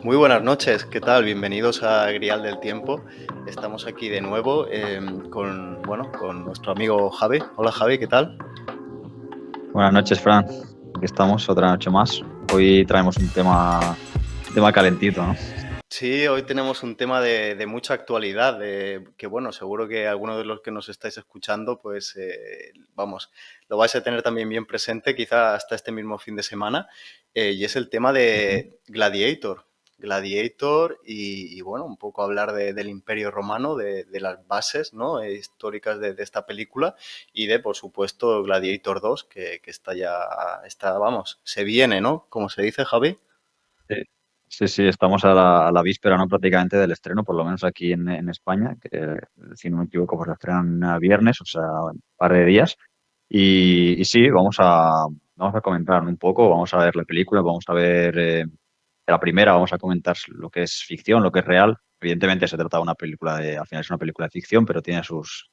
Muy buenas noches, ¿qué tal? Bienvenidos a Grial del Tiempo. Estamos aquí de nuevo con nuestro amigo Javi. Hola Javi, ¿qué tal? Buenas noches, Fran. Aquí estamos otra noche más. Hoy traemos un tema calentito, ¿no? Sí, hoy tenemos un tema de mucha actualidad, que bueno, seguro que algunos de los que nos estáis escuchando, pues vamos, lo vais a tener también bien presente, quizá hasta este mismo fin de semana, y es el tema Ujú. de Gladiator. Gladiator y, bueno, un poco hablar del Imperio Romano, de las bases, ¿no? Históricas de esta película y de, por supuesto, Gladiator 2, que está ya, vamos, se viene, ¿no? Como se dice, Javi. Sí, sí, sí, estamos a la víspera, ¿no? Prácticamente del estreno, por lo menos aquí en España, que si no me equivoco, pues lo estrenan viernes, o sea, un par de días. Y sí, vamos a comentar un poco, vamos a ver la película, vamos a ver la primera, vamos a comentar lo que es ficción, lo que es real. Evidentemente se trata de una película al final es una película de ficción, pero tiene sus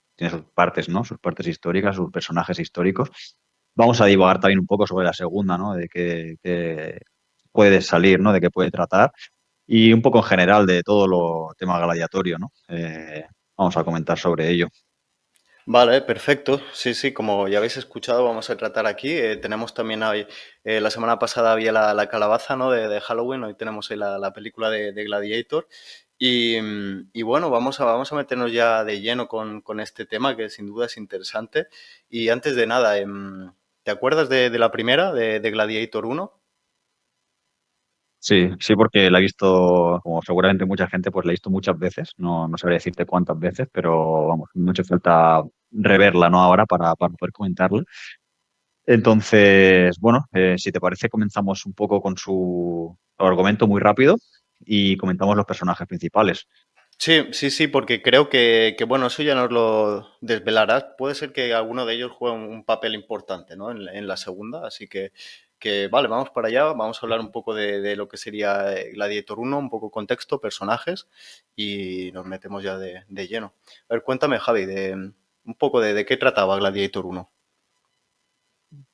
partes, ¿no? Sus partes históricas, sus personajes históricos. Vamos a divagar también un poco sobre la segunda, ¿no? De qué puede salir, ¿no? De qué puede tratar. Y un poco en general de todo lo tema gladiatorio, ¿no? Vamos a comentar sobre ello. Vale, perfecto. Sí, sí, como ya habéis escuchado, vamos a tratar aquí. Tenemos también hoy, la semana pasada había la calabaza, ¿no? de Halloween, hoy tenemos ahí la película de Gladiator. Y bueno, vamos a meternos ya de lleno con este tema, que sin duda es interesante. Y antes de nada, ¿te acuerdas de la primera, de Gladiator uno? Sí, sí, porque la he visto, como seguramente mucha gente, pues la he visto muchas veces. No sabría decirte cuántas veces, pero vamos, no ha hecho falta reverla, ¿no? Ahora para poder comentarla. Entonces, bueno, si te parece, comenzamos un poco con su argumento muy rápido y comentamos los personajes principales. Sí, sí, sí, porque creo bueno, eso ya nos lo desvelarás. Puede ser que alguno de ellos juegue un papel importante, ¿no? En la segunda, así vale, vamos para allá, vamos a hablar un poco de lo que sería Gladiator uno, un poco contexto, personajes, y nos metemos ya de lleno. A ver, cuéntame, Javi, un poco de qué trataba Gladiator uno.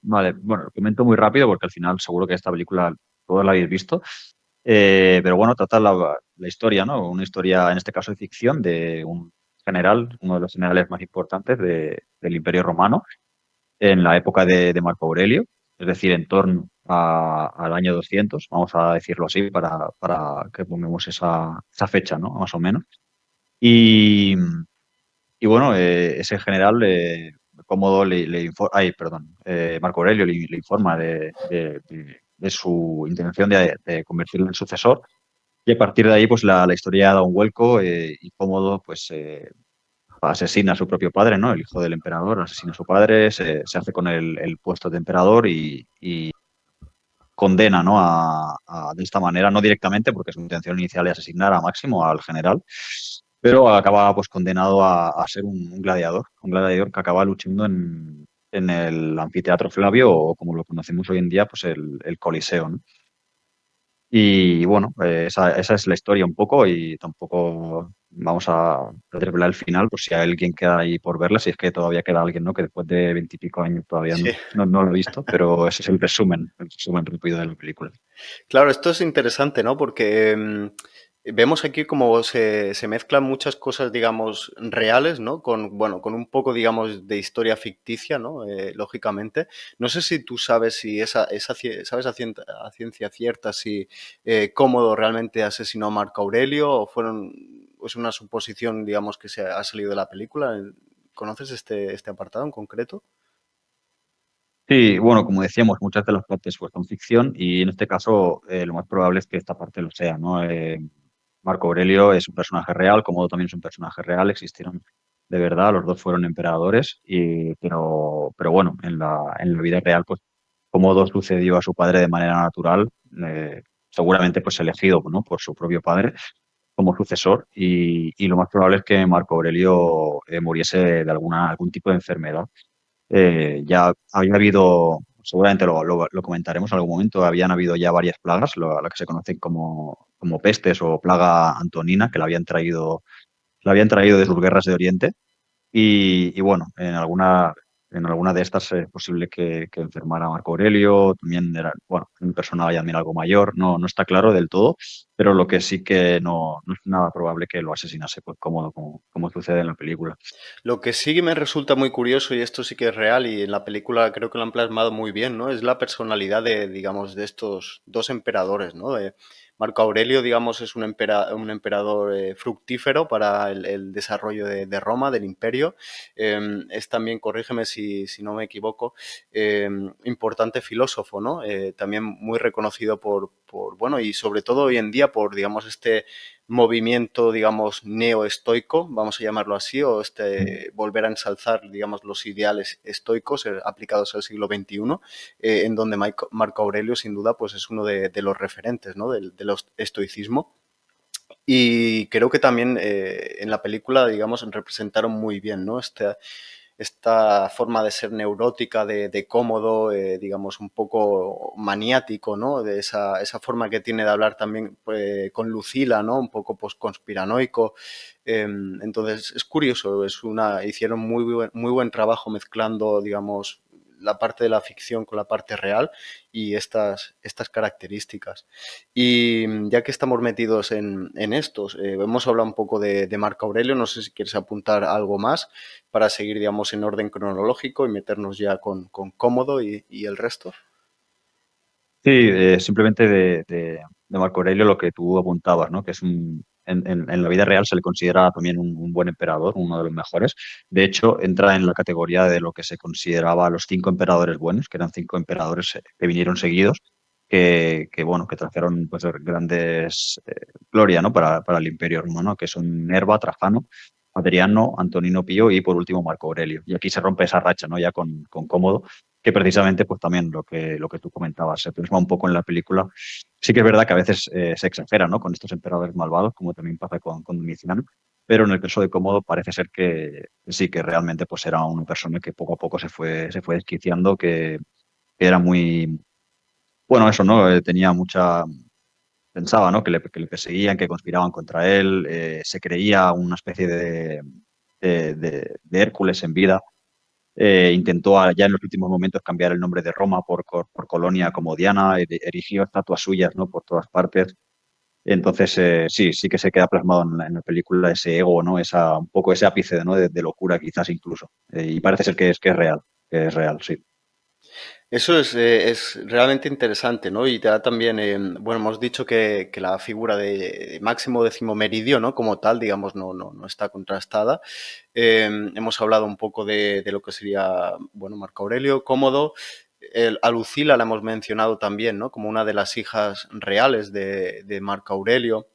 Vale, bueno, lo comento muy rápido porque al final seguro que esta película todos la habéis visto. Pero bueno, trata la historia, ¿no? Una historia, en este caso de ficción, de un general, uno de los generales más importantes del Imperio Romano en la época de Marco Aurelio, es decir, en torno al año 200, vamos a decirlo así, para que pongamos esa fecha, ¿no? Más o menos. Y, y bueno, ese general, Cómodo ay, perdón, Marco Aurelio le informa de su intención de convertirlo en sucesor. Y a partir de ahí, pues la historia da un vuelco y Cómodo, pues asesina a su propio padre, ¿no? El hijo del emperador asesina a su padre, se hace con el puesto de emperador y condena, ¿no? De esta manera, no directamente, porque su intención inicial es asesinar a Máximo, al general, pero acaba pues condenado a ser un gladiador que acaba luchando en el anfiteatro Flavio, o como lo conocemos hoy en día, pues el Coliseo, ¿no? Y bueno, esa es la historia un poco y tampoco vamos a revelar el final, por si hay alguien queda ahí por verla, si es que todavía queda alguien, ¿no? Que después de 20 y pico años todavía Sí. no lo ha visto, pero ese es el resumen rápido de la película. Claro, esto es interesante, ¿no? Porque vemos aquí cómo se mezclan muchas cosas, digamos, reales, ¿no? Bueno, con un poco, digamos, de historia ficticia, ¿no? Lógicamente. No sé si tú sabes si sabes a ciencia cierta si Cómodo realmente asesinó a Marco Aurelio o es una suposición, digamos, que se ha salido de la película. ¿Conoces este apartado en concreto? Sí, bueno, como decíamos, muchas de las partes pues, son ficción y en este caso lo más probable es que esta parte lo sea, ¿no? Marco Aurelio es un personaje real, Cómodo también es un personaje real, existieron de verdad, los dos fueron emperadores, pero bueno, en la vida real, pues Cómodo sucedió a su padre de manera natural, seguramente pues elegido, ¿no? Por su propio padre como sucesor y lo más probable es que Marco Aurelio muriese de algún tipo de enfermedad. Ya había habido, seguramente lo comentaremos en algún momento, habían habido ya varias plagas, la que se conocen como pestes o plaga antonina, que la habían traído de sus guerras de Oriente. Y bueno, en alguna En alguna de estas es posible que enfermara Marco Aurelio, también era, bueno, un personaje también algo mayor, no está claro del todo, pero lo que sí que no es nada probable que lo asesinase pues cómodo, como sucede en la película. Lo que sí me resulta muy curioso, y esto sí que es real, y en la película creo que lo han plasmado muy bien, ¿no? Es la personalidad de, digamos, de estos dos emperadores, ¿no? Marco Aurelio, digamos, es un emperador fructífero para el desarrollo de Roma, del imperio. Es también, corrígeme si no me equivoco, importante filósofo, ¿no? También muy reconocido bueno, y sobre todo hoy en día por, digamos, este movimiento, digamos, neoestoico, vamos a llamarlo así, o volver a ensalzar, digamos, los ideales estoicos aplicados al siglo XXI, en donde Marco Aurelio, sin duda, pues es uno de los referentes, ¿no? De los estoicismo. Y creo que también en la película, digamos, representaron muy bien, ¿no? Esta forma de ser neurótica, de cómodo, digamos, un poco maniático, ¿no? De esa forma que tiene de hablar también con Lucila, ¿no? Un poco pues, conspiranoico. Entonces, es curioso, hicieron muy buen trabajo mezclando, digamos, la parte de la ficción con la parte real y estas características. Y ya que estamos metidos en estos, hemos hablado un poco de Marco Aurelio, no sé si quieres apuntar algo más para seguir, digamos, en orden cronológico y meternos ya con Cómodo y el resto. Sí, simplemente de Marco Aurelio lo que tú apuntabas, ¿no? Que es en la vida real se le considera también un buen emperador, uno de los mejores. De hecho, entra en la categoría de lo que se consideraba los cinco emperadores buenos, que eran cinco emperadores que vinieron seguidos, bueno, que trajeron pues grandes gloria, ¿no? Para el Imperio Romano, que son Nerva, Trajano, Adriano, Antonino Pío y por último Marco Aurelio. Y aquí se rompe esa racha, ¿no? Ya con Cómodo, que precisamente pues también lo que tú comentabas se plasma un poco en la película. Sí que es verdad que a veces se exagera, ¿no? Con estos emperadores malvados, como también pasa con Domiciano, pero en el caso de Cómodo parece ser que sí, que realmente pues era una persona que poco a poco se fue desquiciando, que era muy, bueno, eso, ¿no? Tenía pensaba, ¿no? Que le perseguían, que conspiraban contra él, se creía una especie de Hércules en vida. Intentó ya en los últimos momentos cambiar el nombre de Roma por Colonia como Diana, erigió estatuas suyas, ¿no? Por todas partes. Entonces, sí que se queda plasmado en la película ese ego, ¿no? Un poco ese ápice, ¿no? De locura quizás incluso. Y parece ser que es real, sí. Eso es realmente interesante, ¿no? Y te da también, bueno, hemos dicho que la figura de Máximo Décimo Meridio, ¿no? Como tal, digamos, no está contrastada. Hemos hablado un poco de lo que sería, bueno, Marco Aurelio, Cómodo. A Lucila la hemos mencionado también, ¿no? Como una de las hijas reales de Marco Aurelio.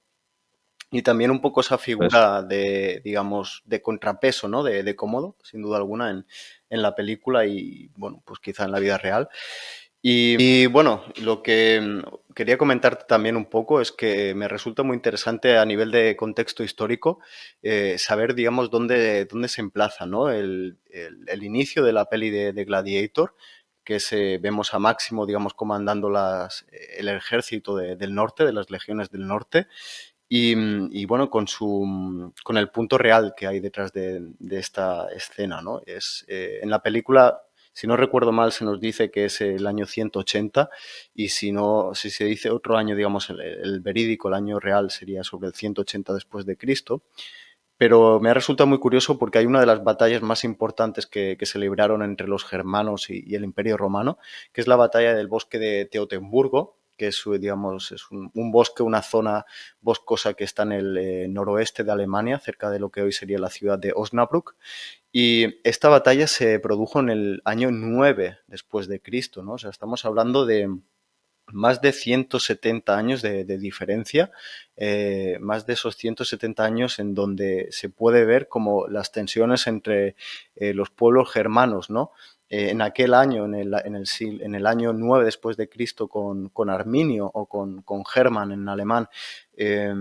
Y también un poco esa Pues, figura de, digamos, de contrapeso, ¿no? De Cómodo, sin duda alguna, en la película y, bueno, pues quizá en la vida real. Y bueno, lo que quería comentarte también un poco es que me resulta muy interesante a nivel de contexto histórico saber, digamos, dónde se emplaza, ¿no? El inicio de la peli de Gladiator, que vemos a Máximo, digamos, comandando el ejército del norte, de las legiones del norte, y bueno, con el punto real que hay detrás de esta escena, ¿no? En la película, si no recuerdo mal, se nos dice que es el año 180 y si no, si se dice otro año, digamos, el verídico, el año real sería sobre el 180 después de Cristo. Pero me ha resultado muy curioso porque hay una de las batallas más importantes que se libraron entre los germanos y el Imperio Romano, que es la batalla del bosque de Teutoburgo, que es, digamos, es un bosque, una zona boscosa que está en el noroeste de Alemania, cerca de lo que hoy sería la ciudad de Osnabrück. Y esta batalla se produjo en el año 9 después de Cristo, ¿no? O sea, estamos hablando de más de 170 años de diferencia, más de esos 170 años en donde se puede ver como las tensiones entre los pueblos germanos, ¿no? En aquel año, en el año 9 después de Cristo, con Arminio o con Germán en alemán, eh,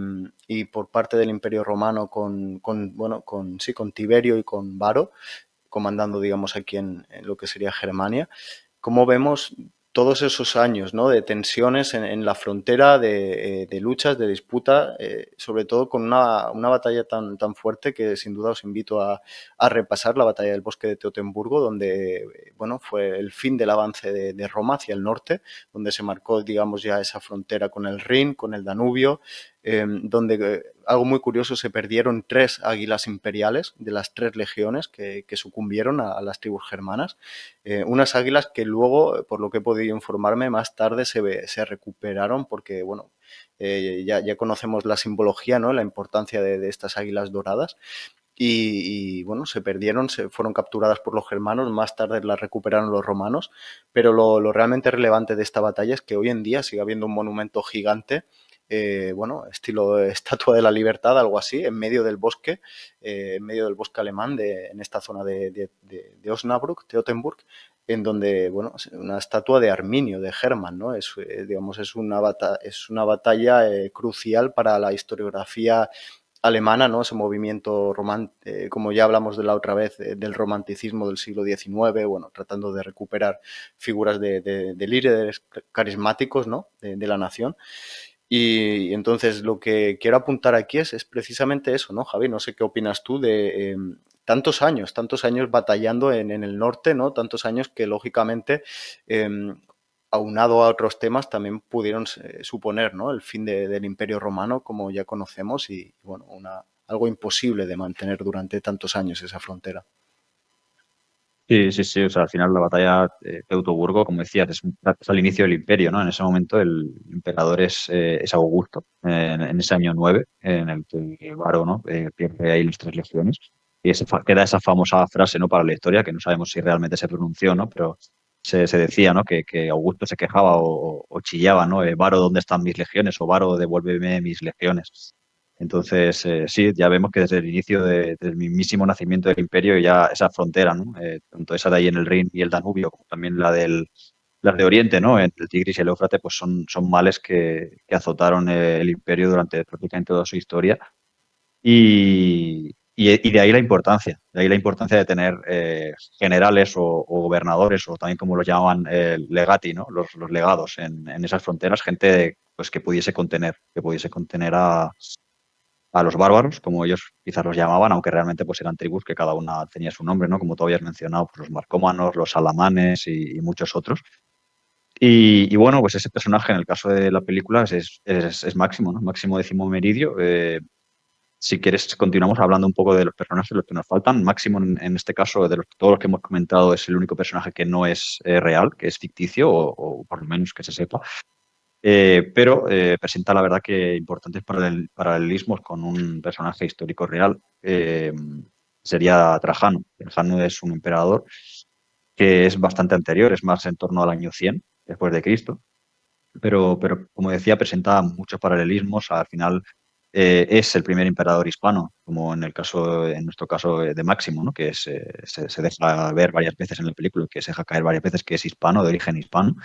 y por parte del Imperio Romano bueno, sí, con Tiberio y con Varo, comandando, digamos, aquí en lo que sería Germania. Como vemos, todos esos años, ¿no? De tensiones en la frontera, de luchas, de disputa, sobre todo con una batalla tan fuerte que sin duda os invito a repasar, la batalla del bosque de Teutoburgo, donde bueno, fue el fin del avance de Roma hacia el norte, donde se marcó, digamos, ya esa frontera con el Rin, con el Danubio, donde algo muy curioso, se perdieron 3 águilas imperiales de las 3 legiones que sucumbieron a las tribus germanas. Unas águilas que luego, por lo que he podido informarme, más tarde se recuperaron porque, bueno, ya conocemos la simbología, ¿no? La importancia de estas águilas doradas. Bueno, se perdieron, se fueron capturadas por los germanos, más tarde las recuperaron los romanos, pero lo realmente relevante de esta batalla es que hoy en día sigue habiendo un monumento gigante, bueno, estilo Estatua de la Libertad, algo así, en medio del bosque alemán, en esta zona de Osnabrück, Teutoburg, en donde, bueno, es una estatua de Arminio, de Hermann, ¿no? Digamos, es una batalla crucial para la historiografía alemana, ¿no? Ese movimiento como ya hablamos de la otra vez, del romanticismo del siglo XIX, bueno, tratando de recuperar figuras de líderes carismáticos, ¿no? De la nación. Y entonces lo que quiero apuntar aquí es precisamente eso, ¿no, Javi? No sé qué opinas tú de tantos años batallando en el norte, ¿no? Tantos años que lógicamente, eh, aunado a otros temas, también pudieron suponer, ¿no? El fin del Imperio Romano, como ya conocemos, y bueno, algo imposible de mantener durante tantos años esa frontera. Sí, sí, sí. O sea, al final la batalla de Teutoburgo, como decías, es al inicio del imperio, ¿no? En ese momento el emperador es Augusto, en ese año 9 en el que Varo, ¿no? Pierde ahí las 3 legiones. Y queda esa famosa frase, ¿no? Para la historia, que no sabemos si realmente se pronunció, ¿no? Pero se decía, ¿no? Que Augusto se quejaba o chillaba, ¿no? Varo, ¿dónde están mis legiones? O Varo, devuélveme mis legiones. Entonces, sí, ya vemos que desde el inicio del mismísimo nacimiento del imperio ya esa frontera, ¿no? Tanto esa de ahí en el Rin y el Danubio, como también las de Oriente, ¿no? En el Tigris y el Éufrates, pues son males que azotaron el imperio durante prácticamente toda su historia. Y de ahí la importancia de tener generales o gobernadores, o también como los llamaban legati, ¿no? Los legados en esas fronteras, gente pues, que pudiese contener a los bárbaros, como ellos quizás los llamaban, aunque realmente pues eran tribus que cada una tenía su nombre, ¿no? Como tú habías mencionado, pues los marcómanos, los alamanes y muchos otros. Y bueno, pues ese personaje en el caso de la película es Máximo, ¿no? Máximo Décimo Meridio. Si quieres, continuamos hablando un poco de los personajes, los que nos faltan. Máximo, en este caso, todos los que hemos comentado, es el único personaje que no es real, que es ficticio, o por lo menos que se sepa. Pero presenta, la verdad, que importantes paralelismos con un personaje histórico real. Sería Trajano. Trajano es un emperador que es bastante anterior, es más en torno al año 100 después de Cristo, pero como decía, presenta muchos paralelismos. Al final es el primer emperador hispano, como en nuestro caso de Máximo, ¿no? Que se deja ver varias veces en la película, que se deja caer varias veces que es hispano, de origen hispano.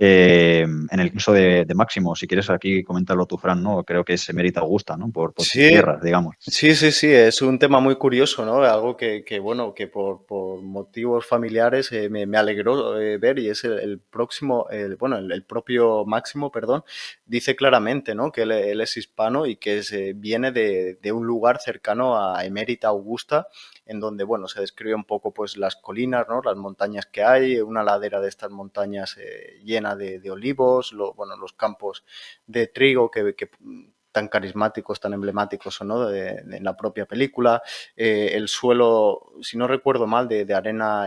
En el caso de Máximo, si quieres aquí comentarlo tú, Fran, ¿no? Creo que es Emérita Augusta, ¿no? Por sus Sí, tierras, digamos. sí, es un tema muy curioso, ¿no? Algo bueno, que por motivos familiares me alegró ver, y es el próximo, bueno, el propio Máximo, perdón, dice claramente, ¿no? Que él es hispano y que viene de un lugar cercano a Emérita Augusta, en donde, bueno, se describe un poco pues las colinas, ¿no? Las montañas que hay, una ladera de estas montañas llena de olivos, bueno, los campos de trigo que tan carismáticos, tan emblemáticos, ¿no? En la propia película. El suelo, si no recuerdo mal, de arena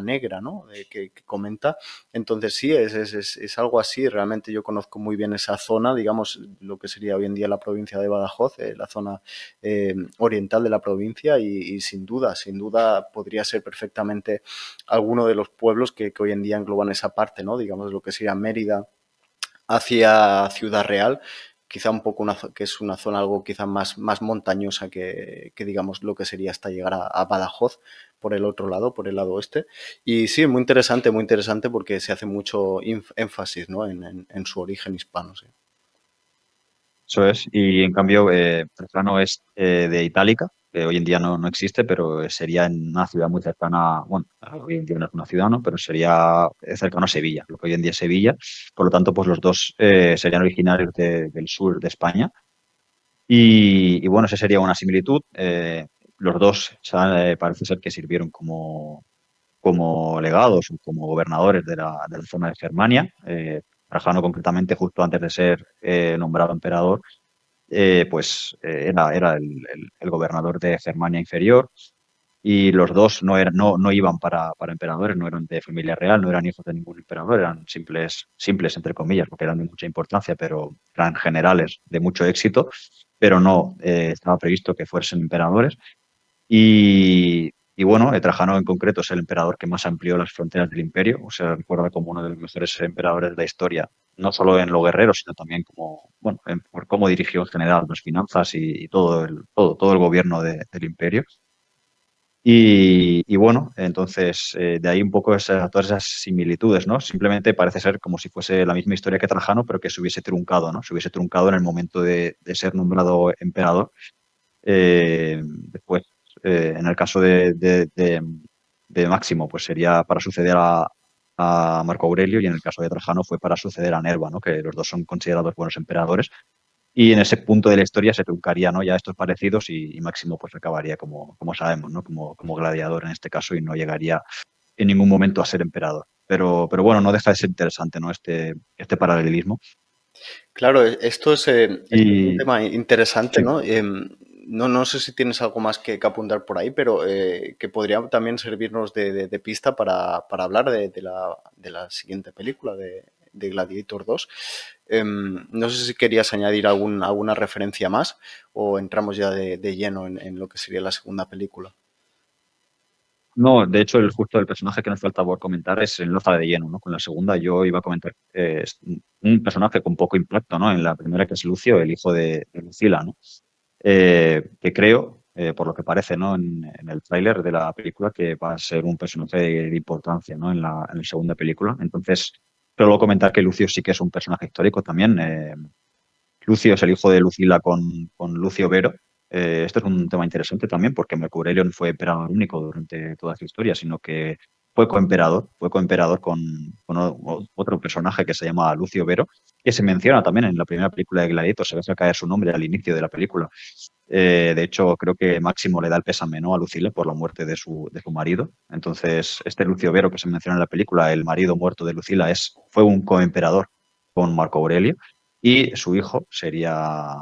negra, ¿no? Que comenta. Entonces sí, es algo así. Realmente yo conozco muy bien esa zona, digamos, lo que sería hoy en día la provincia de Badajoz, la zona oriental de la provincia, y sin duda podría ser perfectamente alguno de los pueblos que hoy en día engloban esa parte, ¿no? Digamos, lo que sería Mérida hacia Ciudad Real, quizá un poco que es una zona algo quizá más montañosa que digamos lo que sería hasta llegar a Badajoz por el otro lado, por el lado oeste. Y sí, muy interesante porque se hace mucho énfasis, ¿no? En su origen hispano. Eso es. Y en cambio, Trajano es de Itálica, que hoy en día no existe, pero sería en una ciudad muy cercana, bueno, hoy en día no es una ciudad, ¿no? Pero sería cercano a Sevilla, lo que hoy en día es Sevilla. Por lo tanto, pues los dos serían originarios del sur de España. Y bueno, esa sería una similitud. Los dos parece ser que sirvieron como legados o como gobernadores de la zona de Germania. Trajano concretamente, justo antes de ser nombrado emperador, era el gobernador de Germania Inferior, y los dos no iban para emperadores, no eran de familia real, no eran hijos de ningún emperador, eran simples entre comillas, porque eran de mucha importancia, pero eran generales de mucho éxito, pero no estaba previsto que fuesen emperadores. Y bueno, Trajano en concreto es el emperador que más amplió las fronteras del imperio, o sea, recuerda como uno de los mejores emperadores de la historia, no solo en lo guerrero, sino también como, bueno, por cómo dirigió en general las finanzas y todo el gobierno del imperio. Y bueno, entonces de ahí un poco todas esas similitudes, ¿no? Simplemente parece ser como si fuese la misma historia que Trajano, pero que se hubiese truncado, ¿no? Se hubiese truncado en el momento de ser nombrado emperador. Después, en el caso de Máximo, pues sería para suceder a Marco Aurelio, y en el caso de Trajano fue para suceder a Nerva, ¿no? Que los dos son considerados buenos emperadores. Y en ese punto de la historia se truncaría, ¿no? Ya estos parecidos, y Máximo pues acabaría como sabemos, ¿no? Como gladiador en este caso, y no llegaría en ningún momento a ser emperador. Pero bueno, no deja de ser interesante, ¿no? Este paralelismo. Claro, esto es un Y tema interesante, sí, ¿no? No sé si tienes algo más que apuntar por ahí, pero que podría también servirnos de pista para hablar de la siguiente película, de Gladiator 2. No sé si querías añadir alguna referencia más o entramos ya de lleno en lo que sería la segunda película. no, de hecho, justo el personaje que nos falta por comentar es el Loza de lleno, ¿no? Con la segunda yo iba a comentar es un personaje con poco impacto, ¿no? En la primera, que es Lucio, el hijo de Lucila, ¿no? Que creo, por lo que parece, ¿no? En el tráiler de la película, que va a ser un personaje de importancia, ¿no? En la segunda película. Entonces, solo comentar que Lucio sí que es un personaje histórico también. Lucio es el hijo de Lucila con Lucio Vero. Esto es un tema interesante también, porque Marco Aurelio no fue emperador único durante toda su historia, sino que fue coemperador con otro personaje que se llama Lucio Vero, que se menciona también en la primera película de Gladiator. Se deja caer su nombre al inicio de la película. De hecho, creo que Máximo le da el pésame, ¿no? A Lucila por la muerte de su marido. Entonces, este Lucio Vero que se menciona en la película, el marido muerto de Lucila, fue un coemperador con Marco Aurelio, y su hijo sería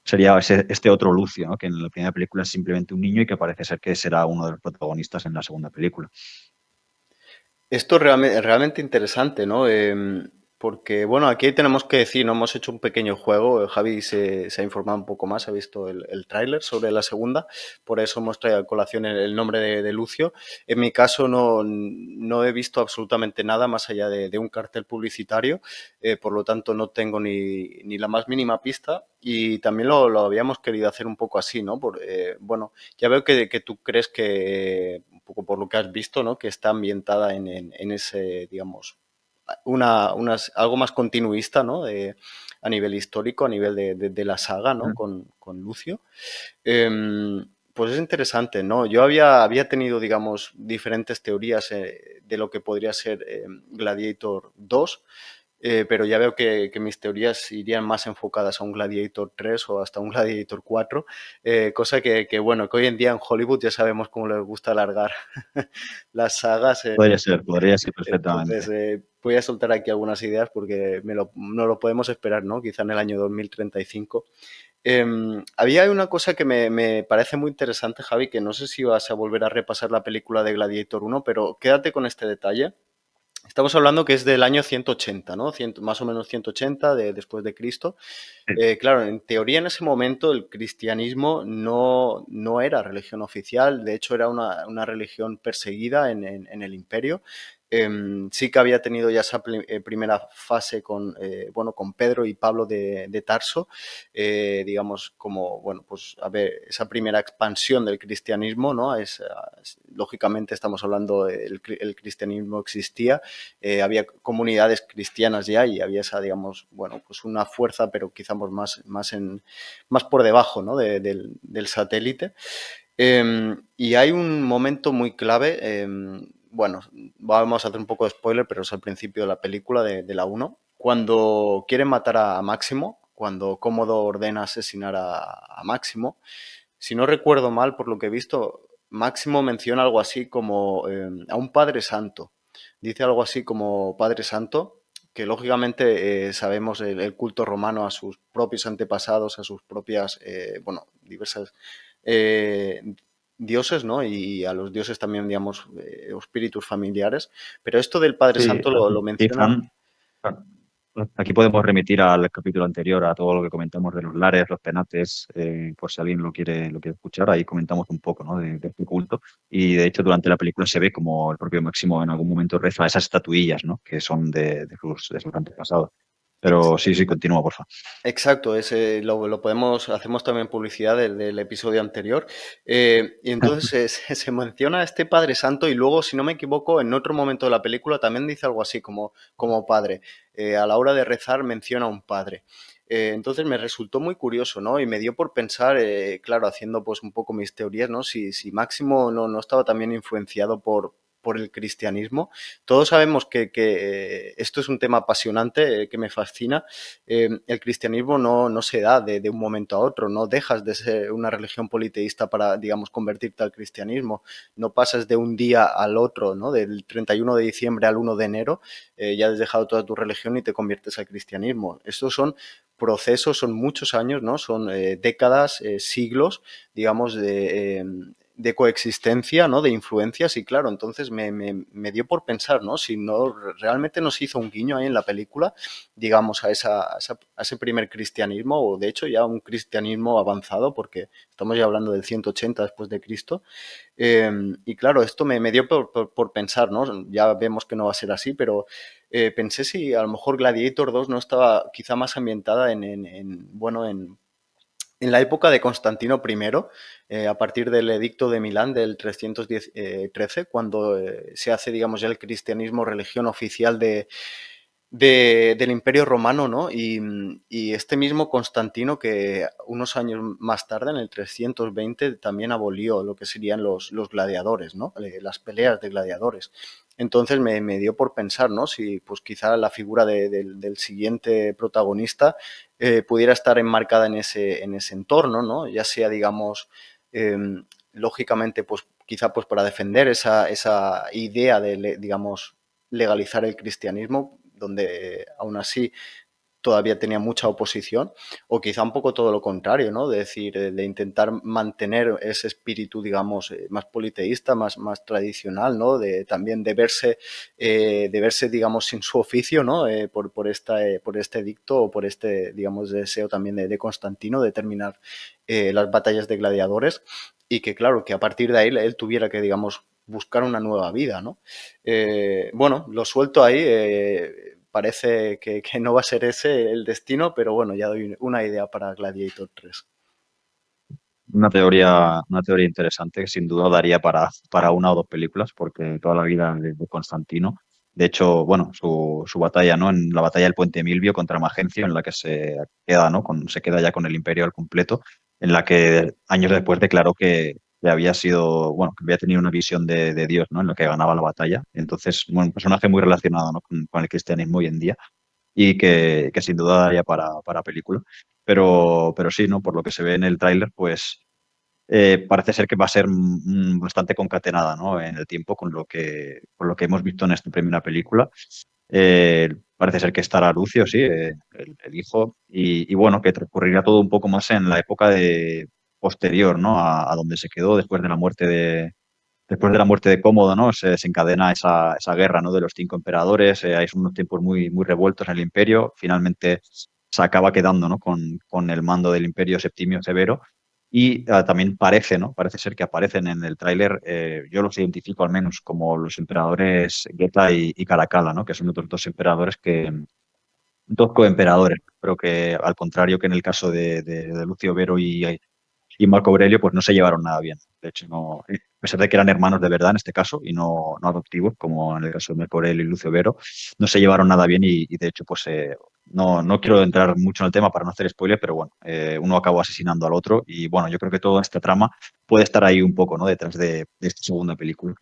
este otro Lucio, ¿no? Que en la primera película es simplemente un niño, y que parece ser que será uno de los protagonistas en la segunda película. Esto es realmente interesante, ¿no? Porque, bueno, aquí tenemos que decir, ¿no? Hemos hecho un pequeño juego. Javi se ha informado un poco más, ha visto el tráiler sobre la segunda, por eso hemos traído a colación el nombre de Lucio. En mi caso no he visto absolutamente nada más allá de un cartel publicitario, por lo tanto no tengo ni la más mínima pista, y también lo habíamos querido hacer un poco así, ¿no? Bueno, ya veo que tú crees que, un poco por lo que has visto, ¿no? Que está ambientada en ese, digamos, algo más continuista, ¿no? A nivel histórico, a nivel de la saga, ¿no? Mm. Con Lucio. Pues es interesante, ¿no? Yo había tenido, digamos, diferentes teorías de lo que podría ser Gladiator 2, pero ya veo que mis teorías irían más enfocadas a un Gladiator 3 o hasta un Gladiator 4, cosa bueno, que hoy en día en Hollywood ya sabemos cómo les gusta alargar las sagas. Podría ser Entonces, perfectamente. voy a soltar aquí algunas ideas porque no lo podemos esperar, ¿no? Quizá en el año 2035. Había una cosa que me parece muy interesante, Javi, que no sé si vas a volver a repasar la película de Gladiator 1, pero quédate con este detalle. Estamos hablando que es del año 180, ¿no? Más o menos 180 después de Cristo. Sí. Claro, en teoría en ese momento el cristianismo no era religión oficial, de hecho era una religión perseguida en el imperio. Sí que había tenido ya esa primera fase bueno, con Pedro y Pablo de Tarso, digamos, como, bueno, pues a ver, esa primera expansión del cristianismo, ¿no? Lógicamente estamos hablando, el cristianismo existía, había comunidades cristianas ya y había esa, digamos, bueno, pues una fuerza, pero quizás más por debajo, ¿no? Del satélite. Y hay un momento muy clave, bueno, vamos a hacer un poco de spoiler, pero es al principio de la película de la uno cuando quieren matar a Máximo, cuando Cómodo ordena asesinar a Máximo. Si no recuerdo mal, por lo que he visto, Máximo menciona algo así como a un Padre Santo. Dice algo así como Padre Santo, que lógicamente sabemos el culto romano a sus propios antepasados, a sus propias, bueno, diversas eh, dioses, ¿no? Y a los dioses también, digamos, espíritus familiares. Pero esto del Padre Sí, Santo lo y menciona. Fran, claro, aquí podemos remitir al capítulo anterior, a todo lo que comentamos de los lares, los penates, por si alguien lo quiere escuchar, ahí comentamos un poco, ¿no? De este culto. Y de hecho, durante la película se ve como el propio Máximo en algún momento reza a esas estatuillas, ¿no? Que son de sus antepasados. Pero sí, sí, continúa, por favor. Exacto, ese lo podemos, hacemos también publicidad del episodio anterior. Y entonces se menciona a este Padre Santo y luego, si no me equivoco, en otro momento de la película también dice algo así como padre. A la hora de rezar menciona a un padre. Entonces me resultó muy curioso, ¿no? Y me dio por pensar, claro, haciendo pues un poco mis teorías, ¿no? Si Máximo no estaba también influenciado por el cristianismo. Todos sabemos que esto es un tema apasionante, que me fascina. El cristianismo no se da de un momento a otro, no dejas de ser una religión politeísta para, digamos, convertirte al cristianismo, no pasas de un día al otro, ¿no? Del 31 de diciembre al 1 de enero, ya has dejado toda tu religión y te conviertes al cristianismo. Estos son procesos, son muchos años, ¿no? Son décadas, siglos, digamos, de coexistencia, ¿no? De influencias y claro, entonces me dio por pensar, ¿no? Si no realmente nos hizo un guiño ahí en la película, digamos, a ese primer cristianismo, o de hecho ya un cristianismo avanzado, porque estamos ya hablando del 180 después de Cristo. Y claro, esto me dio por pensar, ¿no? Ya vemos que no va a ser así, pero pensé si a lo mejor Gladiator 2 no estaba quizá más ambientada bueno, en la época de Constantino I, a partir del Edicto de Milán del 313, cuando se hace, digamos, ya el cristianismo religión oficial del Imperio Romano, ¿no? Y este mismo Constantino que unos años más tarde, en el 320, también abolió lo que serían los gladiadores, ¿no? Las peleas de gladiadores. Entonces me dio por pensar, ¿no? Si pues quizá la figura del siguiente protagonista pudiera estar enmarcada en ese entorno, ¿no? Ya sea, digamos, eh, lógicamente, pues quizá pues para defender esa idea de, digamos, legalizar el cristianismo, donde aún así todavía tenía mucha oposición, o quizá un poco todo lo contrario, ¿no? De decir, de intentar mantener ese espíritu, digamos, más politeísta, más tradicional, ¿no? También de verse, digamos, sin su oficio, ¿no? Por este edicto o por este, digamos, deseo también de Constantino de terminar las batallas de gladiadores y que, claro, que a partir de ahí él tuviera que, digamos, buscar una nueva vida, ¿no? Bueno, lo suelto ahí. Parece que no va a ser ese el destino, pero bueno, ya doy una idea para Gladiator 3. Una teoría interesante que sin duda daría para una o dos películas, porque toda la vida de Constantino, de hecho, bueno, su batalla, ¿no? En la batalla del Puente Milvio contra Magencio, en la que se queda, ¿no? Se queda ya con el imperio al completo, en la que años después declaró que había sido, bueno, que había tenido una visión de Dios, ¿no? En la que ganaba la batalla. Entonces, bueno, un personaje muy relacionado, ¿no? Con el cristianismo hoy en día y que sin duda daría para película. Pero sí, ¿no? Por lo que se ve en el tráiler, pues parece ser que va a ser bastante concatenada, ¿no? En el tiempo con lo que hemos visto en esta primera película. Parece ser que estará Lucio, sí, el hijo, y bueno, que transcurrirá todo un poco más en la época posterior, ¿no? A donde se quedó después de la muerte de Cómodo, ¿no? Se desencadena esa guerra, ¿no? De los cinco emperadores. Hay unos tiempos muy revueltos en el imperio. Finalmente se acaba quedando, ¿no? Con el mando del imperio Septimio Severo. Y también parece, ¿no? Parece ser que aparecen en el tráiler, yo los identifico al menos como los emperadores Geta y Caracalla, ¿no? Que son otros dos emperadores dos coemperadores, pero que al contrario que en el caso de Lucio Vero y Marco Aurelio, pues no se llevaron nada bien. De hecho, no, a pesar de que eran hermanos de verdad en este caso y no adoptivos, como en el caso de Marco Aurelio y Lucio Vero, no se llevaron nada bien y de hecho, pues no quiero entrar mucho en el tema para no hacer spoiler, pero bueno, uno acabó asesinando al otro y bueno, yo creo que toda esta trama puede estar ahí un poco, ¿no? Detrás de esta segunda película.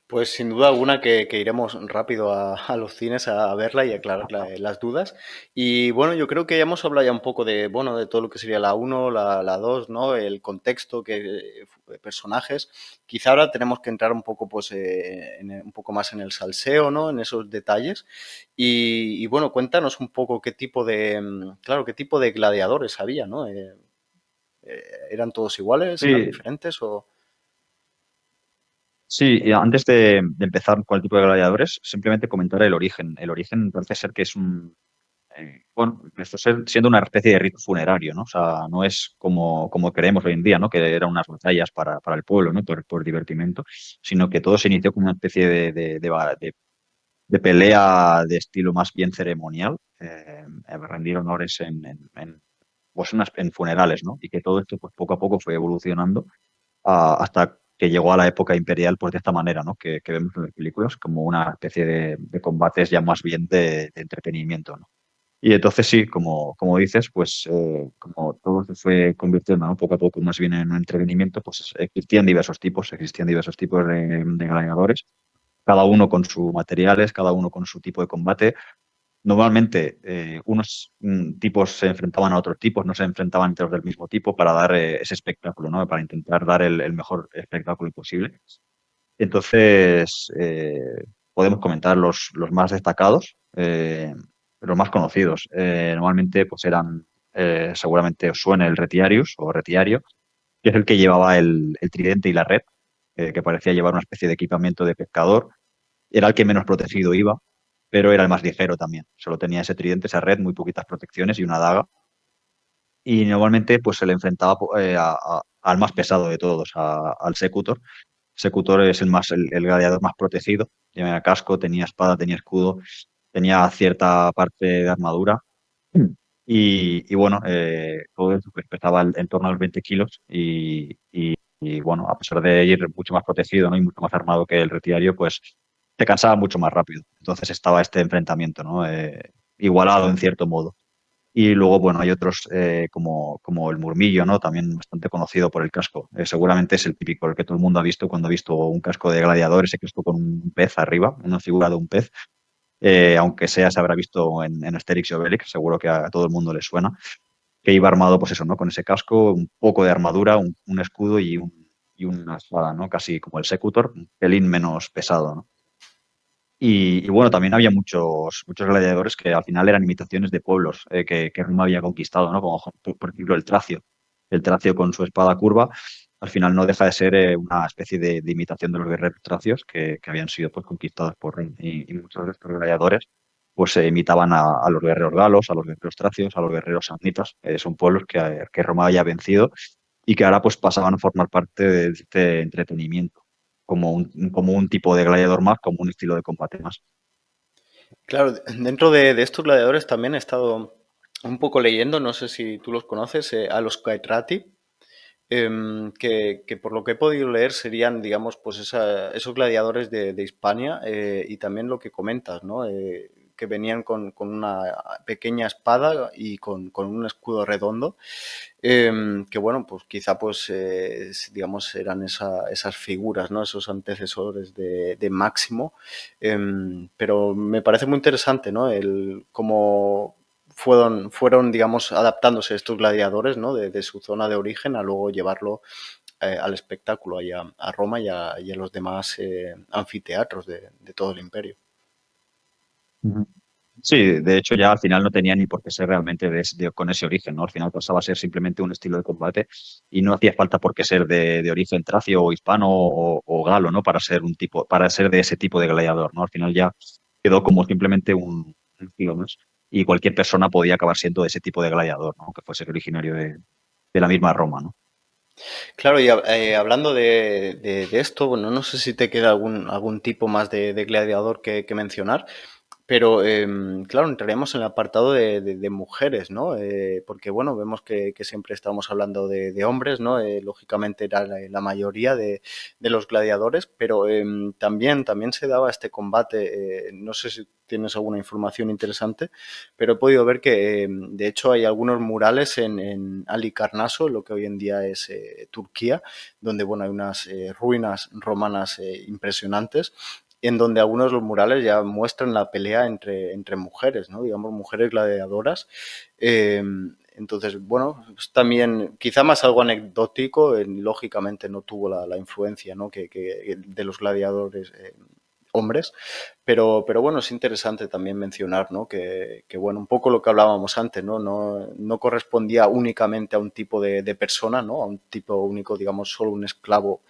Pues sin duda alguna que iremos rápido a los cines a verla y aclarar las dudas. Y bueno, yo creo que ya hemos hablado ya un poco de, bueno, de todo lo que sería la uno la 2, ¿no? El contexto, personajes. Quizá ahora tenemos que entrar un poco, pues, un poco más en el salseo, ¿no? En esos detalles. Y bueno, cuéntanos un poco qué tipo de, claro, qué tipo de gladiadores había, ¿no? ¿Eran todos iguales? ¿Eran Sí, diferentes? O... sí, y antes de empezar con el tipo de gladiadores, simplemente comentar el origen. El origen parece ser que es bueno, esto siendo una especie de rito funerario, ¿no? O sea, no es como creemos hoy en día, ¿no? Que eran unas batallas para el pueblo, ¿no? Por divertimento, sino que todo se inició como una especie de pelea de estilo más bien ceremonial, rendir honores pues en funerales, ¿no? Y que todo esto pues poco a poco fue evolucionando hasta que llegó a la época imperial pues de esta manera, ¿no? Que vemos en las películas como una especie de combates ya más bien de entretenimiento, ¿no? Y entonces sí, como dices, pues como todo se fue convirtiendo, ¿no? Poco a poco más bien en un entretenimiento, pues existían diversos tipos de gladiadores, cada uno con sus materiales, cada uno con su tipo de combate. Normalmente unos tipos se enfrentaban a otros tipos, no se enfrentaban entre los del mismo tipo para dar ese espectáculo, ¿no? Para intentar dar el mejor espectáculo posible. Entonces, podemos comentar los más destacados, los más conocidos. Normalmente, pues eran, seguramente os suena el Retiarius o Retiario, que es el que llevaba el tridente y la red, que parecía llevar una especie de equipamiento de pescador. Era el que menos protegido iba, pero era el más ligero también. Solo tenía ese tridente, esa red, muy poquitas protecciones y una daga. Y normalmente, pues se le enfrentaba al más pesado de todos, al Secutor. Secutor es el gladiador más protegido. Tenía casco, tenía espada, tenía escudo, tenía cierta parte de armadura. Mm. Y bueno, todo eso pues, pesaba en torno a los 20 kilos y, bueno, a pesar de ir mucho más protegido, ¿no? Y mucho más armado que el retiario, pues se cansaba mucho más rápido. Entonces estaba este enfrentamiento, ¿no? Igualado en cierto modo. Y luego, bueno, hay otros como el murmillo, ¿no? También bastante conocido por el casco. Seguramente es el típico, el que todo el mundo ha visto cuando ha visto un casco de gladiador, ese casco con un pez arriba, una figura de un pez. Aunque sea, se habrá visto en Asterix y Obelix, seguro que a todo el mundo le suena, que iba armado, pues eso, ¿no? Con ese casco, un poco de armadura, un escudo y una espada, ¿no? Casi como el Secutor, un pelín menos pesado, ¿no? Y bueno, también había muchos gladiadores que al final eran imitaciones de pueblos que Roma había conquistado, ¿no? Como por ejemplo el Tracio. El Tracio con su espada curva, al final no deja de ser una especie de imitación de los guerreros tracios que habían sido pues, conquistados por Roma. Y muchos de estos gladiadores pues imitaban a los guerreros galos, a los guerreros tracios, a los guerreros samnitas. Son pueblos que Roma había vencido y que ahora pues pasaban a formar parte de este entretenimiento como un tipo de gladiador más, como un estilo de combate más. Claro, dentro de estos gladiadores también he estado un poco leyendo, no sé si tú los conoces, a los Caetrati, que por lo que he podido leer serían, digamos, pues esos gladiadores de Hispania y también lo que comentas, ¿no? Que venían con una pequeña espada y con un escudo redondo, que bueno, pues quizá pues, digamos, eran esas figuras, ¿no? Esos antecesores de Máximo, pero me parece muy interesante, ¿no? El cómo fueron, digamos, adaptándose estos gladiadores, ¿no? De su zona de origen a luego llevarlo al espectáculo, allá a Roma y a los demás anfiteatros de todo el imperio. Ujú. Sí, de hecho ya al final no tenía ni por qué ser realmente con ese origen, ¿no? Al final pasaba a ser simplemente un estilo de combate y no hacía falta por qué ser de origen tracio o hispano o galo, ¿no? Para ser de ese tipo de gladiador, ¿no? Al final ya quedó como simplemente un estilo más y cualquier persona podía acabar siendo de ese tipo de gladiador, ¿no? Que fuese originario de la misma Roma, ¿no? Claro, y hablando de esto, bueno, no sé si te queda algún tipo más de gladiador que mencionar, Pero, claro, entraríamos en el apartado de mujeres, ¿no? Porque, bueno, vemos que siempre estamos hablando de hombres, ¿no? Lógicamente era la mayoría de los gladiadores, pero también se daba este combate. No sé si tienes alguna información interesante, pero he podido ver que, de hecho, hay algunos murales en Halicarnaso, lo que hoy en día es Turquía, donde, bueno, hay unas ruinas romanas impresionantes en donde algunos de los murales ya muestran la pelea entre mujeres, ¿no? Digamos, mujeres gladiadoras. Eh, entonces, bueno, pues también, quizá más algo anecdótico, lógicamente no tuvo la influencia, ¿no? que de los gladiadores hombres, pero bueno, es interesante también mencionar, ¿no? Bueno, un poco lo que hablábamos antes, ¿no? No correspondía únicamente a un tipo de persona, ¿no? A un tipo único, digamos, solo un esclavo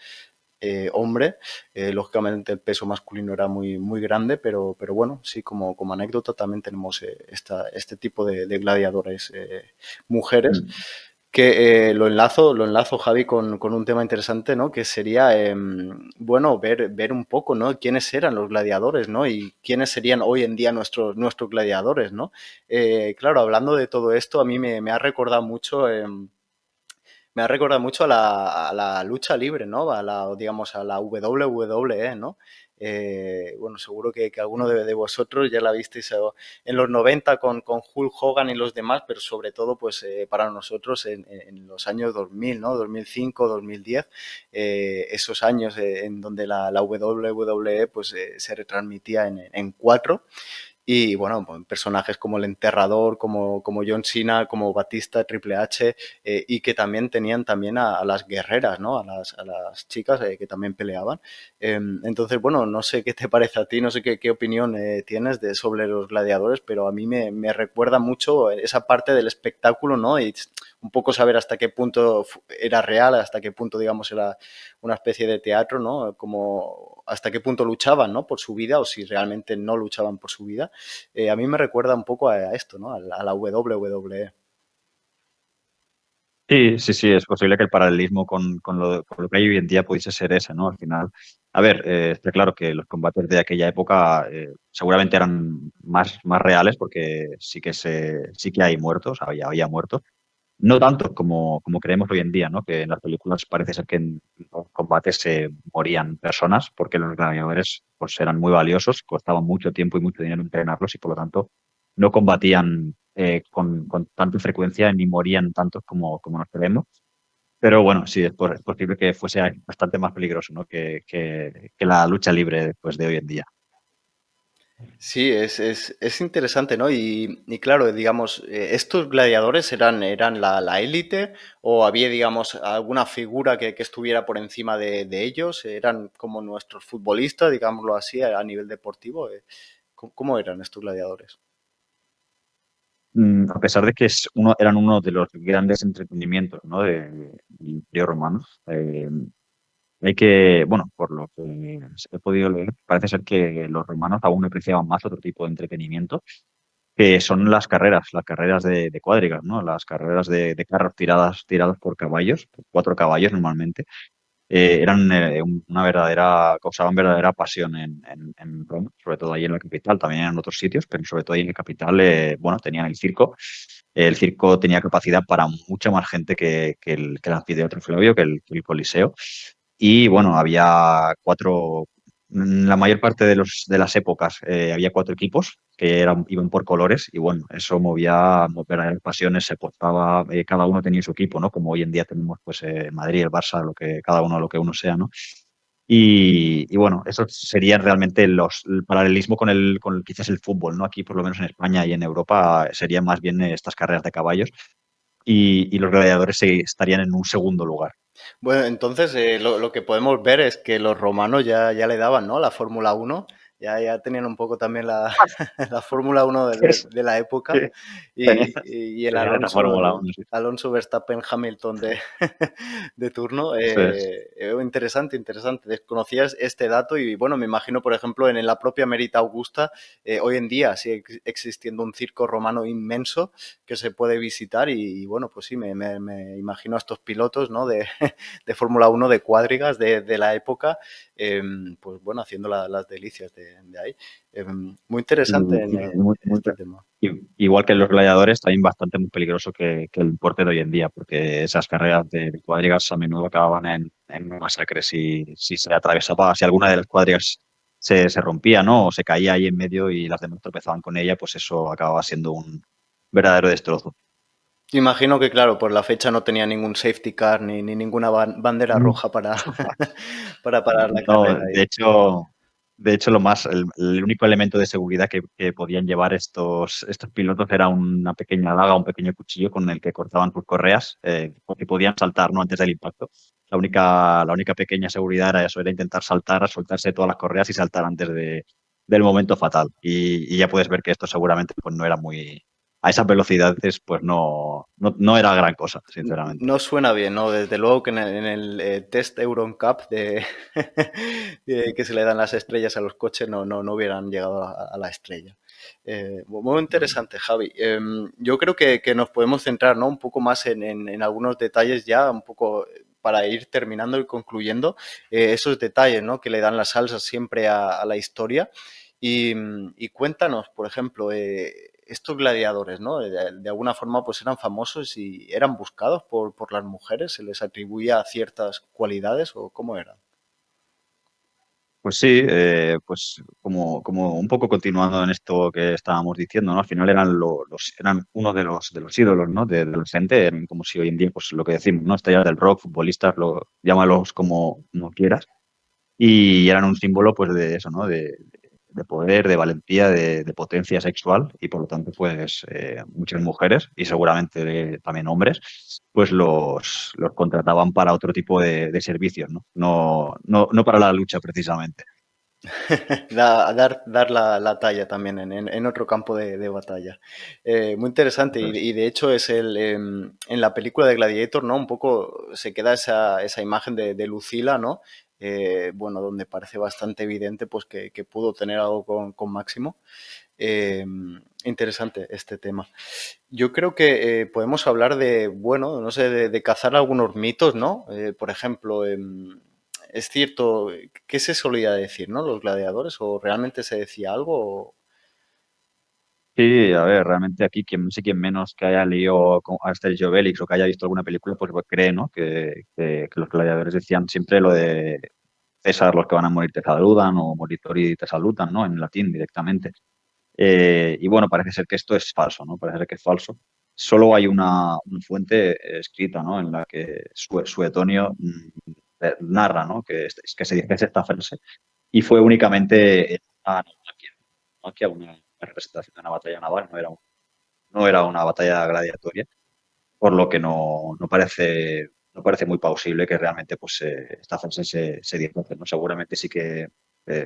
hombre. Lógicamente el peso masculino era muy grande, pero bueno, sí, como anécdota también tenemos este tipo de gladiadores mujeres, Mm. que lo enlazo, Javi, con un tema interesante, ¿no? Que sería, bueno, ver un poco, ¿no? Quiénes eran los gladiadores, ¿no? Y quiénes serían hoy en día nuestros gladiadores, ¿no? Claro, hablando de todo esto, a mí me ha recordado mucho... a la lucha libre, ¿no? Digamos, a la WWE, ¿no? Bueno, seguro que alguno de vosotros ya la visteis en los 90 con Hulk Hogan y los demás, pero sobre todo, pues, para nosotros en los años 2000, ¿no? 2005, 2010, esos años en donde la WWE, pues, se retransmitía en 4. Y bueno, pues, personajes como el Enterrador, como John Cena, como Batista, Triple H, y que también tenían también a las guerreras, ¿no? A las chicas que también peleaban. Entonces, bueno, no sé qué te parece a ti, no sé qué opinión tienes sobre los gladiadores, pero a mí me recuerda mucho esa parte del espectáculo, ¿no? Y un poco saber hasta qué punto era real, hasta qué punto, digamos, era una especie de teatro, ¿no? Como hasta qué punto luchaban, ¿no? Por su vida o si realmente no luchaban por su vida. A mí me recuerda un poco a esto, ¿no? A la WWE. Sí, sí, sí, es posible que el paralelismo con lo que hay hoy en día pudiese ser ese, ¿no? Al final, a ver, está claro que los combates de aquella época seguramente eran más reales porque sí que hay muertos, había muertos. No tanto como creemos hoy en día, ¿no? Que en las películas parece ser que en los combates se morían personas porque los gladiadores pues, eran muy valiosos, costaban mucho tiempo y mucho dinero entrenarlos y por lo tanto no combatían con tanta frecuencia ni morían tantos como nos creemos. Pero bueno, sí, es posible que fuese bastante más peligroso, ¿no? Que la lucha libre pues, de hoy en día. Sí, es interesante, ¿no? Y claro, digamos, ¿estos gladiadores eran la élite o había, digamos, alguna figura que estuviera por encima de ellos? ¿Eran como nuestros futbolistas, digámoslo así, a nivel deportivo? ¿Cómo eran estos gladiadores? A pesar de que eran uno de los grandes entretenimientos, ¿no? del Imperio Romano. Bueno, por lo que he podido leer, parece ser que los romanos aún apreciaban más otro tipo de entretenimiento, que son las carreras de cuadrigas, ¿no? Las carreras de carros tiradas por caballos, por cuatro caballos normalmente. Eran causaban verdadera pasión en Roma, sobre todo ahí en la capital, también en otros sitios, pero sobre todo ahí en la capital, bueno, tenían el circo. El circo tenía capacidad para mucha más gente que el anfiteatro Flavio, que el Coliseo. Y bueno, había la mayor parte de las épocas había cuatro equipos que iban por colores y bueno, eso movía verdaderas pasiones, se portaba, cada uno tenía su equipo, ¿no? Como hoy en día tenemos pues Madrid, el Barça, cada uno lo que uno sea, ¿no? Y bueno, esos serían realmente el paralelismo con quizás el fútbol, ¿no? Aquí, por lo menos en España y en Europa, serían más bien estas carreras de caballos y los gladiadores estarían en un segundo lugar. Bueno, entonces lo que podemos ver es que los romanos ya le daban, ¿no? La Fórmula 1, ya tenían un poco también la, la Fórmula 1 de la época Sí, tenía, y el tenía la Alonso, Fórmula 1, sí. Alonso Verstappen Hamilton de turno. Sí. Interesante, interesante. Desconocías este dato y bueno, me imagino, por ejemplo, en la propia Merita Augusta, hoy en día sigue existiendo un circo romano inmenso que se puede visitar y bueno, pues sí, me imagino a estos pilotos, ¿no? de Fórmula 1 de cuadrigas de la época, pues bueno, haciendo las delicias de ahí. Muy interesante Y en este tema. igual que los gladiadores, también bastante muy peligroso que el deporte de hoy en día, porque esas carreras de cuadrigas a menudo acababan en masacres si se atravesaba, si alguna de las cuadrigas se rompía, ¿no? O se caía ahí en medio y las demás tropezaban con ella, pues eso acababa siendo un verdadero destrozo. Imagino que, claro, por la fecha no tenía ningún safety car ni ninguna bandera Mm. roja para, para parar la No, carrera ahí. de hecho el único elemento de seguridad que podían llevar estos pilotos era una pequeña daga, un pequeño cuchillo con el que cortaban sus correas, porque podían saltar, ¿no? Antes del impacto. La única pequeña seguridad era eso, era intentar saltar, soltarse todas las correas y saltar antes del momento fatal. Y ya puedes ver que esto seguramente pues, no era muy... A esas velocidades, pues no era gran cosa, sinceramente. No suena bien, ¿no? Desde luego que en el test Euro NCAP que se le dan las estrellas a los coches no hubieran llegado a la estrella. Muy interesante, Javi. Yo creo que nos podemos centrar, ¿no? Un poco más en algunos detalles ya, un poco para ir terminando y concluyendo esos detalles, ¿no? Que le dan la salsa siempre a la historia. Y cuéntanos, por ejemplo, estos gladiadores, ¿no? De alguna forma, pues eran famosos y eran buscados por las mujeres, se les atribuía ciertas cualidades o cómo era. Pues sí, pues como un poco continuando en esto que estábamos diciendo, ¿no? Al final eran eran uno de los ídolos, ¿no? De la gente, eran como si hoy en día, pues lo que decimos, ¿no? Estrellas del rock, futbolistas, llámalos como quieras, y eran un símbolo, pues, de eso, ¿no? De poder, de valentía, de potencia sexual, y por lo tanto, pues, muchas mujeres, y seguramente también hombres, pues los contrataban para otro tipo de servicios, ¿no? No para la lucha, precisamente. Dar la talla también en otro campo de batalla. Muy interesante Eso es. y de hecho es en la película de Gladiator, ¿no? Un poco se queda esa imagen de Lucila, ¿no? Bueno, donde parece bastante evidente pues que pudo tener algo con Máximo. Eh, Interesante este tema. Yo creo que podemos hablar de, bueno, no sé, de cazar algunos mitos, ¿no? Por ejemplo, es cierto, ¿qué se solía decir, ¿no? Los gladiadores, o realmente se decía algo. Sí, a ver, realmente aquí quien sí quien menos que haya leído a Asterix y Obelix o que haya visto alguna película, pues cree, ¿no? Que los gladiadores decían siempre lo de César, los que van a morir te saludan o moritori te saludan, ¿no? En latín directamente. Y bueno, parece ser que esto es falso, ¿no? Parece ser que es falso. Solo hay una fuente escrita, ¿no? En la que Suetonio narra, ¿no? Que se dice esta frase y fue únicamente en una naumaquia, una representación de una batalla naval, no era una batalla gladiatoria, por lo que no parece muy plausible que realmente pues, esta frase se diese, ¿no? Seguramente sí que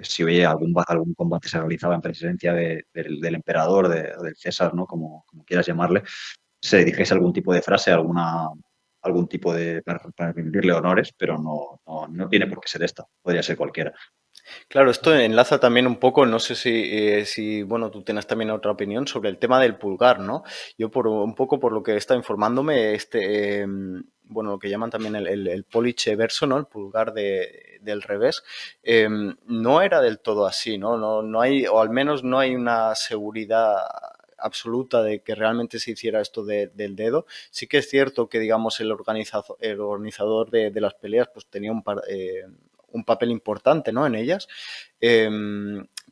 si oye algún combate se realizaba en presencia del emperador, del César, ¿no? Como quieras llamarle, se dijese algún tipo de frase, algún tipo de para rendirle honores, pero no tiene por qué ser esta, podría ser cualquiera. Claro, esto enlaza también un poco, no sé si, bueno, tú tienes también otra opinión sobre el tema del pulgar, ¿no? Yo un poco por lo que he estado informándome, bueno, lo que llaman también el pollice verso, ¿no? El pulgar del revés, no era del todo así, ¿no? No hay, o al menos no hay una seguridad absoluta de que realmente se hiciera esto del dedo. Sí que es cierto que, digamos, el organizador de las peleas pues tenía un papel importante, ¿no? En ellas. Eh,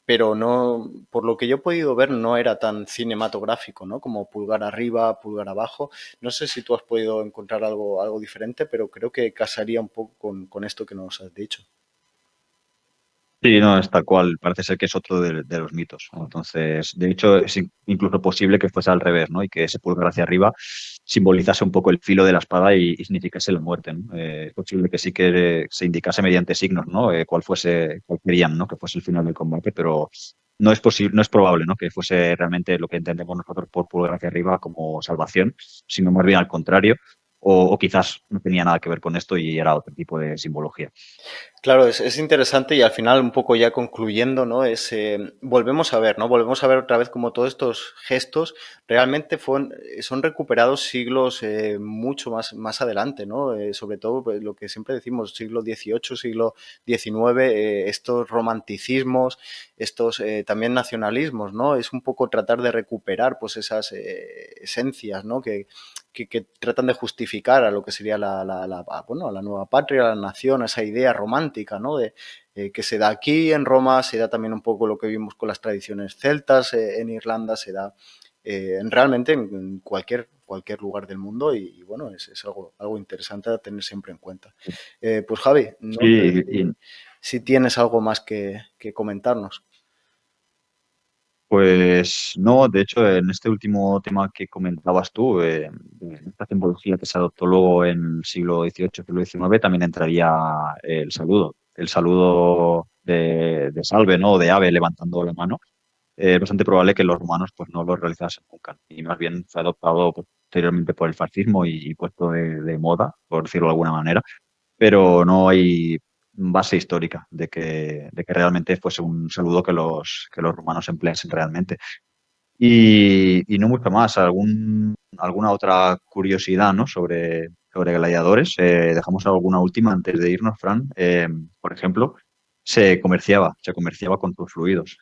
pero no, por lo que yo he podido ver, no era tan cinematográfico, ¿no? Como pulgar arriba, pulgar abajo. No sé si tú has podido encontrar algo diferente, pero creo que casaría un poco con esto que nos has dicho. Sí, no, es tal cual. Parece ser que es otro de los mitos, ¿no? Entonces, de hecho, es incluso posible que fuese al revés, ¿no? Y que ese pulgar hacia arriba simbolizase un poco el filo de la espada y significase la muerte, ¿no? Es posible que sí que se indicase mediante signos, ¿no? Cuál querían, ¿no? Que fuese el final del combate, pero no es posible, no es probable, ¿no? Que fuese realmente lo que entendemos nosotros por pulgar hacia arriba como salvación, sino más bien al contrario, o quizás no tenía nada que ver con esto y era otro tipo de simbología. Claro, es interesante y al final un poco ya concluyendo, ¿no? Volvemos a ver, ¿no? Volvemos a ver otra vez como todos estos gestos realmente son recuperados siglos mucho más adelante, ¿no? Sobre todo pues, lo que siempre decimos, siglo XVIII, siglo XIX, estos romanticismos, estos también nacionalismos, ¿no? Es un poco tratar de recuperar pues esas esencias, ¿no? Que tratan de justificar a lo que sería bueno, a la nueva patria, a la nación, a esa idea romántica, ¿no? Que se da aquí en Roma, se da también un poco lo que vimos con las tradiciones celtas, en Irlanda, se da realmente en cualquier lugar del mundo y bueno, es algo interesante a tener siempre en cuenta. Pues Javi, no sé Sí, si tienes algo más que comentarnos. pues no, de hecho, en este último tema que comentabas tú, esta simbología que se adoptó luego en el siglo XVIII, siglo XIX, también entraría el saludo. El saludo de salve, ¿no? O de ave levantando la mano. Es bastante probable que los romanos pues, no lo realizasen nunca. Y más bien fue adoptado posteriormente por el fascismo y puesto de moda, por decirlo de alguna manera, pero no hay base histórica de que realmente fuese un saludo que los romanos empleasen realmente. Y no mucho más, alguna otra curiosidad, ¿no? sobre gladiadores. Dejamos alguna última antes de irnos, Fran. Por ejemplo, se comerciaba con sus fluidos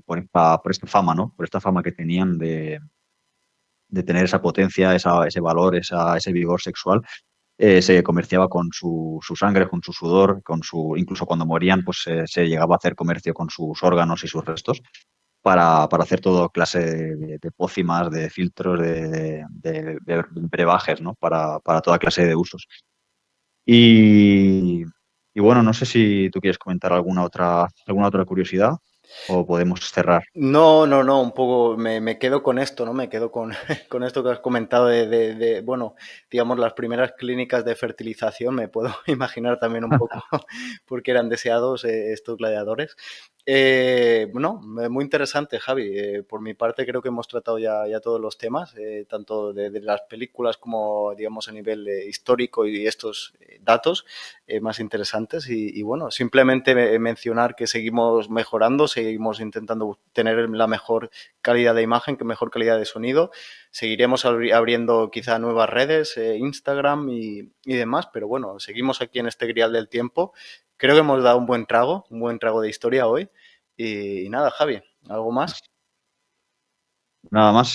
por esta fama, ¿no? Por esta fama que tenían de tener esa potencia, ese valor, ese vigor sexual. Se comerciaba con su sangre, con su sudor, incluso cuando morían, pues se llegaba a hacer comercio con sus órganos y sus restos para hacer todo clase de pócimas, de filtros, de brebajes, ¿no? Para toda clase de usos. Y, y bueno, no sé si tú quieres comentar alguna otra curiosidad o podemos cerrar. No, no, no, un poco me quedo con esto, ¿no? Me quedo con, con esto que has comentado bueno, digamos, las primeras clínicas de fertilización, me puedo imaginar también un poco porque eran deseados estos gladiadores. Bueno, muy interesante, Javi. Por mi parte creo que hemos tratado ya todos los temas, tanto de las películas como, digamos, a nivel histórico y estos datos más interesantes. Y bueno, simplemente mencionar que seguimos mejorando, seguimos intentando tener la mejor calidad de imagen, que mejor calidad de sonido. Seguiremos abriendo quizá nuevas redes, Instagram y demás, pero bueno, seguimos aquí en este grial del tiempo. Creo que hemos dado un buen trago de historia hoy. Y nada, Javi, ¿algo más? Nada más,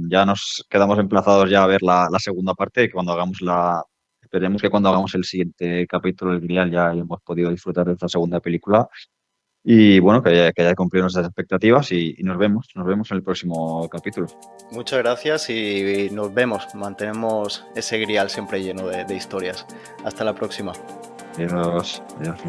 ya nos quedamos emplazados ya a ver la segunda parte, que cuando esperemos que cuando hagamos el siguiente capítulo del Grial ya hemos podido disfrutar de esta segunda película. Y bueno, que haya cumplido nuestras expectativas y nos vemos en el próximo capítulo. Muchas gracias y nos vemos. Mantenemos ese grial siempre lleno de historias. Hasta la próxima. Adiós. Adiós.